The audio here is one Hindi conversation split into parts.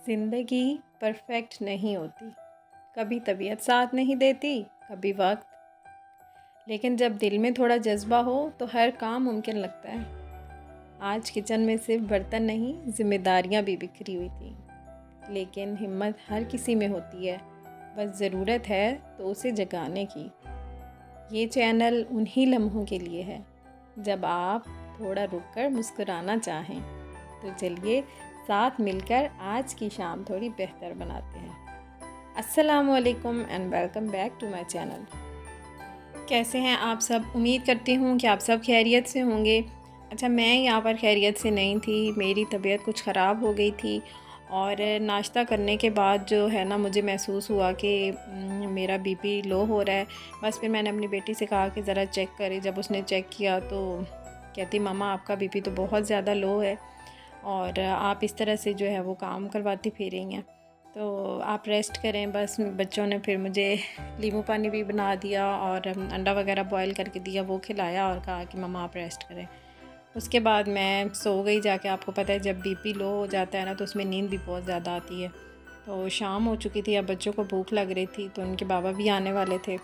ज़िंदगी परफेक्ट नहीं होती। कभी तबीयत साथ नहीं देती, कभी वक्त। लेकिन जब दिल में थोड़ा जज्बा हो तो हर काम मुमकिन लगता है। आज किचन में सिर्फ बर्तन नहीं, जिम्मेदारियां भी बिखरी हुई थी। लेकिन हिम्मत हर किसी में होती है, बस ज़रूरत है तो उसे जगाने की। ये चैनल उन्हीं लम्हों के लिए है जब आप थोड़ा रुककर मुस्कुराना चाहें। तो चलिए साथ मिलकर आज की शाम थोड़ी बेहतर बनाते हैं। अस्सलामुअलैकुम and welcome back to my channel. कैसे हैं आप सब? उम्मीद करती हूँ कि आप सब खैरियत से होंगे। अच्छा, मैं यहाँ पर खैरियत से नहीं थी, मेरी तबीयत कुछ ख़राब हो गई थी और नाश्ता करने के बाद जो है ना, मुझे महसूस हुआ कि मेरा बीपी लो हो रहा है। बस फिर मैंने अपनी बेटी से कहा कि ज़रा चेक करें। जब उसने चेक किया तो कहती, मम्मा आपका बीपी तो बहुत ज़्यादा लो है और आप इस तरह से जो है वो काम करवाती फिरेंगी हैं, तो आप रेस्ट करें। बस बच्चों ने फिर मुझे नींबू पानी भी बना दिया और अंडा वगैरह बॉईल करके दिया, वो खिलाया और कहा कि मम्मा आप रेस्ट करें। उसके बाद मैं सो गई जाके। आपको पता है जब बीपी लो हो जाता है ना तो उसमें नींद भी बहुत ज़्यादा आती है। तो शाम हो चुकी थी, अब बच्चों को भूख लग रही थी तो उनके बाबा भी आने वाले थे।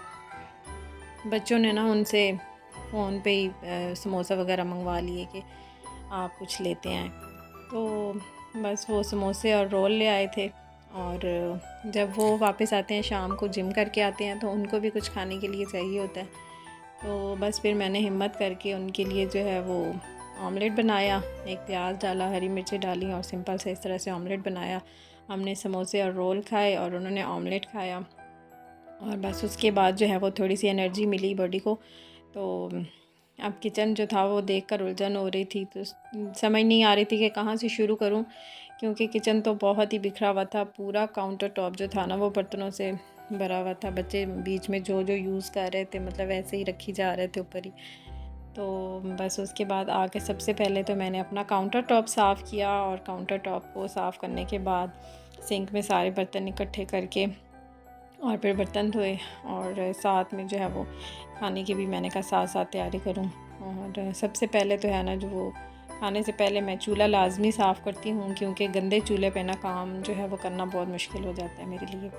बच्चों ने ना उनसे फ़ोन पे ही समोसा वगैरह मंगवा लिए कि आप कुछ लेते आएँ। तो बस वो समोसे और रोल ले आए थे और जब वो वापस आते हैं शाम को, जिम करके आते हैं, तो उनको भी कुछ खाने के लिए चाहिए होता है। तो बस फिर मैंने हिम्मत करके उनके लिए जो है वो ऑमलेट बनाया। एक प्याज डाला, हरी मिर्ची डाली और सिंपल से इस तरह से ऑमलेट बनाया। हमने समोसे और रोल खाए और उन्होंने ऑमलेट खाया और बस उसके बाद जो है वो थोड़ी सी एनर्जी मिली बॉडी को। तो अब किचन जो था वो देखकर उलझन हो रही थी, तो समझ नहीं आ रही थी कि कहाँ से शुरू करूं, क्योंकि किचन तो बहुत ही बिखरा हुआ था। पूरा काउंटर टॉप जो था ना वो बर्तनों से भरा हुआ था। बच्चे बीच में जो जो यूज़ कर रहे थे, मतलब ऐसे ही रखी जा रहे थे ऊपर ही। तो बस उसके बाद आके सबसे पहले तो मैंने अपना काउंटर टॉप साफ़ किया और काउंटर टॉप को साफ़ करने के बाद सिंक में सारे बर्तन इकट्ठे करके और फिर बर्तन धोए और साथ में जो है वो खाने की भी मैंने कहा साथ साथ तैयारी करूं। और सबसे पहले तो है ना, जो वो खाने से पहले मैं चूल्हा लाजमी साफ़ करती हूँ, क्योंकि गंदे चूल्हे पे ना काम जो है वो करना बहुत मुश्किल हो जाता है मेरे लिए।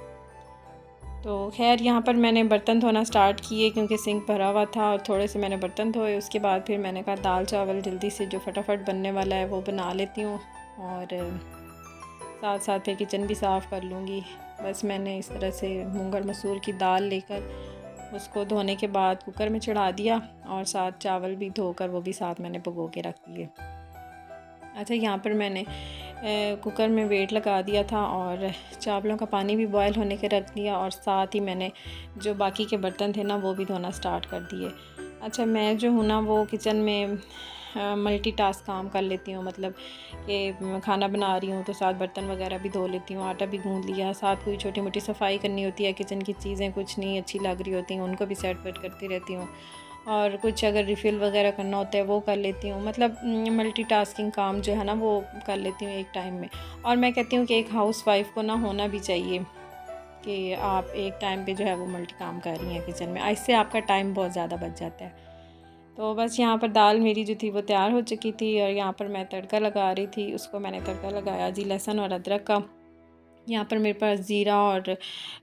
तो खैर यहाँ पर मैंने बर्तन धोना स्टार्ट किए क्योंकि सिंक भरा हुआ था और थोड़े से मैंने बर्तन धोए। उसके बाद फिर मैंने कहा दाल चावल जल्दी से जो फटाफट बनने वाला है वो बना लेती हूँ और साथ साथ फिर किचन भी साफ़ कर लूँगी। बस मैंने इस तरह से मूंगल मसूर की दाल लेकर उसको धोने के बाद कुकर में चढ़ा दिया और साथ चावल भी धोकर वो भी साथ मैंने भिगो के रख दिए। अच्छा, यहाँ पर मैंने कुकर में वेट लगा दिया था और चावलों का पानी भी बॉयल होने के रख दिया और साथ ही मैंने जो बाकी के बर्तन थे ना वो भी धोना स्टार्ट कर दिए। अच्छा, मैं जो हूँ ना वो किचन में मल्टीटास्क काम कर लेती हूँ, मतलब कि खाना बना रही हूँ तो साथ बर्तन वगैरह भी धो लेती हूँ, आटा भी गूँध लिया, साथ कोई छोटी मोटी सफाई करनी होती है, किचन की चीज़ें कुछ नहीं अच्छी लग रही होती हैं उनको भी सेट वेट करती रहती हूँ और कुछ अगर रिफ़िल वगैरह करना होता है वो कर लेती हूँ। मतलब मल्टीटास्किंग काम जो है ना वो कर लेती हूँ एक टाइम में। और मैं कहती हूँ कि एक हाउसवाइफ़ को ना होना भी चाहिए कि आप एक टाइम पे जो है वो मल्टी काम कर रही हैं किचन में, इससे आपका टाइम बहुत ज़्यादा बच जाता है। तो बस यहाँ पर दाल मेरी जो थी वो तैयार हो चुकी थी और यहाँ पर मैं तड़का लगा रही थी। उसको मैंने तड़का लगाया जी लहसुन और अदरक का। यहाँ पर मेरे पास ज़ीरा और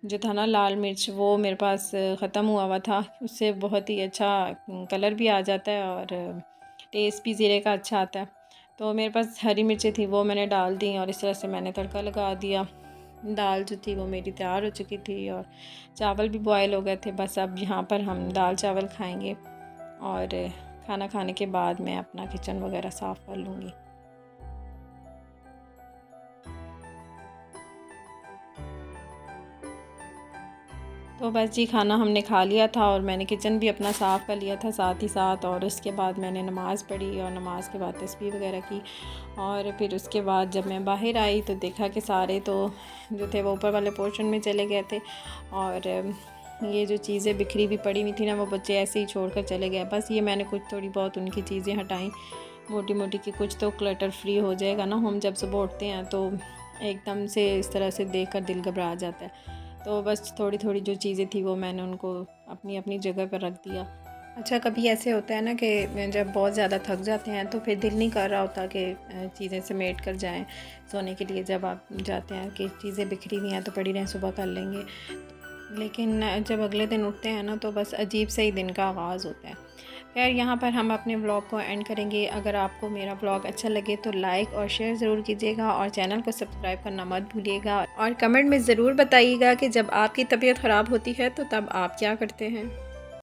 जो था ना लाल मिर्च वो मेरे पास ख़त्म हुआ था। उससे बहुत ही अच्छा कलर भी आ जाता है और टेस्ट भी ज़ीरे का अच्छा आता है। तो मेरे पास हरी मिर्चें थी वो मैंने डाल दी और इस तरह से मैंने तड़का लगा दिया। दाल जो थी वो मेरी तैयार हो चुकी थी और चावल भी बॉयल हो गए थे। बस अब यहाँ पर हम दाल चावल खाएंगे और खाना खाने के बाद मैं अपना किचन वगैरह साफ़ कर लूँगी। तो बस जी खाना हमने खा लिया था और मैंने किचन भी अपना साफ़ कर लिया था साथ ही साथ। और उसके बाद मैंने नमाज़ पढ़ी और नमाज़ के बाद तस्बीह वगैरह की और फिर उसके बाद जब मैं बाहर आई तो देखा कि सारे तो जो थे वो ऊपर वाले पोर्शन में चले गए थे और ये जो चीज़ें बिखरी हुई पड़ी हुई थी ना वो बच्चे ऐसे ही छोड़ कर चले गए। बस ये मैंने कुछ थोड़ी बहुत उनकी चीज़ें हटाई मोटी मोटी की, कुछ तो क्लटर फ्री हो जाएगा ना। हम जब सुबह उठते हैं तो एकदम से इस तरह से देख कर दिल घबरा जाता है। तो बस थोड़ी थोड़ी जो चीज़ें थी वो मैंने उनको अपनी अपनी जगह पर रख दिया अच्छा, कभी ऐसे होता है ना कि जब बहुत ज़्यादा थक जाते हैं तो फिर दिल नहीं कर रहा होता कि चीज़ें समेट कर जाएं सोने के लिए। जब आप जाते हैं कि चीज़ें बिखरी हुई हैं तो पड़ी रहें, सुबह कर लेंगे। लेकिन जब अगले दिन उठते हैं ना तो बस अजीब से ही दिन का आगाज़ होता है। खैर, यहाँ पर हम अपने व्लॉग को एंड करेंगे। अगर आपको मेरा व्लॉग अच्छा लगे तो लाइक और शेयर ज़रूर कीजिएगा और चैनल को सब्सक्राइब करना मत भूलिएगा। और कमेंट में ज़रूर बताइएगा कि जब आपकी तबीयत ख़राब होती है तो तब आप क्या करते हैं।